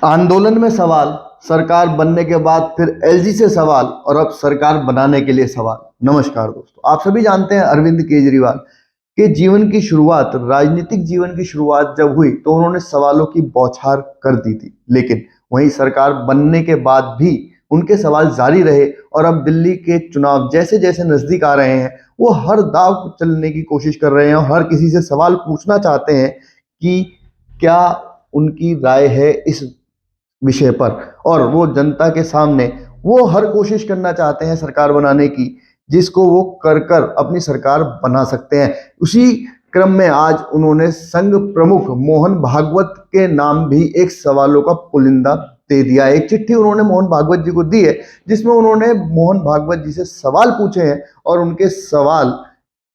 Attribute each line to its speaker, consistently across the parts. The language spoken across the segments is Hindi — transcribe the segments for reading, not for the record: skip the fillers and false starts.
Speaker 1: आंदोलन में सवाल, सरकार बनने के बाद फिर एलजी से सवाल और अब सरकार बनाने के लिए सवाल। नमस्कार दोस्तों, आप सभी जानते हैं अरविंद केजरीवाल के जीवन की शुरुआत, राजनीतिक जीवन की शुरुआत जब हुई तो उन्होंने सवालों की बौछार कर दी थी, लेकिन वहीं सरकार बनने के बाद भी उनके सवाल जारी रहे और अब दिल्ली के चुनाव जैसे जैसे नजदीक आ रहे हैं वो हर दाव चलने की कोशिश कर रहे हैं और हर किसी से सवाल पूछना चाहते हैं कि क्या उनकी राय है इस विषय पर। और वो जनता के सामने वो हर कोशिश करना चाहते हैं सरकार बनाने की जिसको वो कर कर अपनी सरकार बना सकते हैं। उसी क्रम में आज उन्होंने संघ प्रमुख मोहन भागवत के नाम भी एक सवालों का पुलिंदा दे दिया। एक चिट्ठी उन्होंने मोहन भागवत जी को दी है जिसमें उन्होंने मोहन भागवत जी से सवाल पूछे हैं और उनके सवाल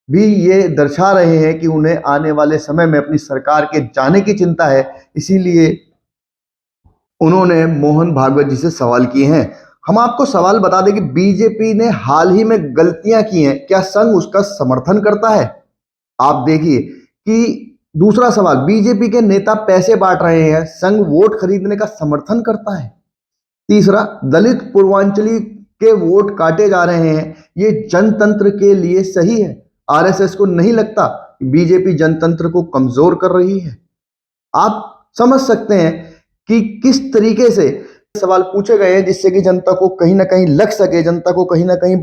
Speaker 1: भी ये दर्शा रहे हैं कि उन्हें आने वाले समय में अपनी सरकार के जाने की चिंता है, इसीलिए उन्होंने मोहन भागवत जी से सवाल किए हैं। हम आपको सवाल बता दें कि बीजेपी ने हाल ही में गलतियां की हैं, क्या संघ उसका समर्थन करता है? आप देखिए कि दूसरा सवाल, बीजेपी के नेता पैसे बांट रहे हैं, संघ वोट खरीदने का समर्थन करता है? तीसरा, दलित पूर्वांचली के वोट काटे जा रहे हैं, ये जनतंत्र के लिए सही है? आरएसएस को नहीं लगता बीजेपी जनतंत्र को कमजोर कर रही है? आप समझ सकते हैं कि किस तरीके से सवाल पूछे गए हैं जिससे कि जनता को कहीं ना कहीं लग सके, जनता को कहीं ना कहीं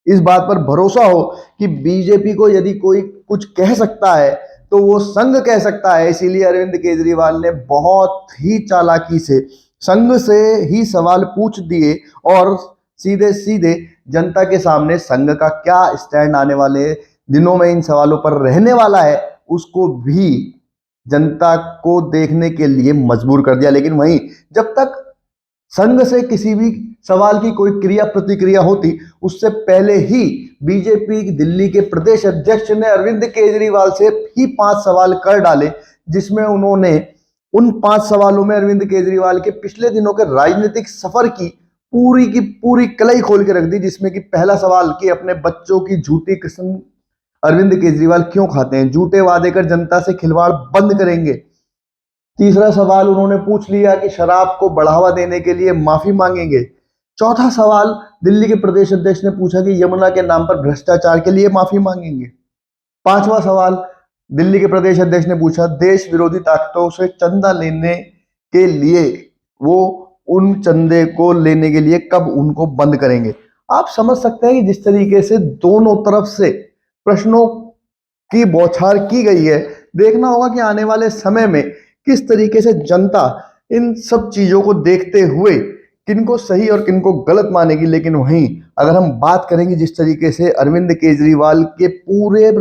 Speaker 1: इस बात पर भरोसा हो कि बीजेपी को यदि कोई कुछ कह सकता है तो वो संघ कह सकता है। इसीलिए अरविंद केजरीवाल ने बहुत ही चालाकी से संघ से ही सवाल पूछ दिए और सीधे सीधे जनता के सामने संघ का क्या स्टैंड आने वाले दिनों में इन सवालों पर रहने वाला है उसको भी जनता को देखने के लिए मजबूर कर दिया। लेकिन वहीं जब तक संघ से किसी भी सवाल की कोई क्रिया प्रतिक्रिया होती उससे पहले ही बीजेपी दिल्ली के प्रदेश अध्यक्ष ने अरविंद केजरीवाल से ही 5 सवाल कर डाले, जिसमें उन्होंने उन 5 सवालों में अरविंद केजरीवाल के पिछले दिनों के राजनीतिक सफर की पूरी कलई खोल के रख दी। जिसमें कि पहला सवाल कि अपने बच्चों की झूठी कसम अरविंद केजरीवाल क्यों खाते हैं, झूठे वादे कर जनता से खिलवाड़ बंद करेंगे। तीसरा सवाल उन्होंने पूछ लिया कि शराब को बढ़ावा देने के लिए माफी मांगेंगे। चौथा सवाल दिल्ली के प्रदेश अध्यक्ष ने पूछा कि यमुना के नाम पर भ्रष्टाचार के लिए माफी मांगेंगे। पांचवा सवाल दिल्ली के प्रदेश अध्यक्ष ने पूछा, देश विरोधी ताकतों से चंदा लेने के लिए वो उन चंदे को लेने के लिए कब उनको बंद करेंगे। आप समझ सकते हैं कि जिस तरीके से दोनों तरफ से प्रश्नों की बौछार की गई है, देखना होगा कि आने वाले समय में किस तरीके से जनता इन सब चीजों को देखते हुए किनको सही और किनको गलत मानेगी। लेकिन वहीं अगर हम बात करेंगे जिस तरीके से अरविंद केजरीवाल के पूरे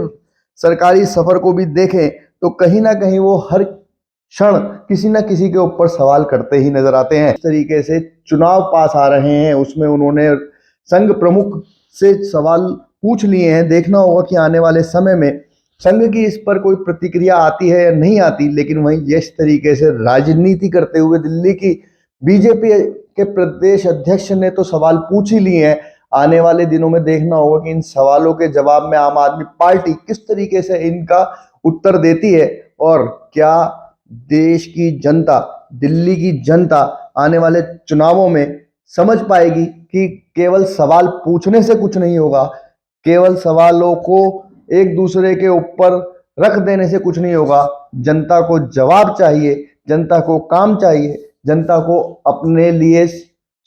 Speaker 1: सरकारी सफर को भी देखें तो कहीं ना कहीं वो हर क्षण किसी ना किसी के ऊपर सवाल करते ही नजर आते हैं। इस तरीके से चुनाव पास आ रहे हैं उसमें उन्होंने संघ प्रमुख से सवाल पूछ लिए हैं। देखना होगा कि आने वाले समय में संघ की इस पर कोई प्रतिक्रिया आती है या नहीं आती। लेकिन वहीं जिस तरीके से राजनीति करते हुए दिल्ली की बीजेपी के प्रदेश अध्यक्ष ने तो सवाल पूछ ही लिए हैं, आने वाले दिनों में देखना होगा कि इन सवालों के जवाब में आम आदमी पार्टी किस तरीके से इनका उत्तर देती है और क्या देश की जनता, दिल्ली की जनता आने वाले चुनावों में समझ पाएगी कि केवल सवाल पूछने से कुछ नहीं होगा, केवल सवालों को एक दूसरे के ऊपर रख देने से कुछ नहीं होगा। जनता को जवाब चाहिए, जनता को काम चाहिए, जनता को अपने लिए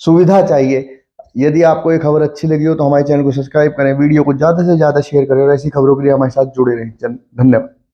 Speaker 1: सुविधा चाहिए। यदि आपको ये खबर अच्छी लगी हो तो हमारे चैनल को सब्सक्राइब करें, वीडियो को ज़्यादा से ज़्यादा शेयर करें और ऐसी खबरों के लिए हमारे साथ जुड़े रहें। धन्यवाद।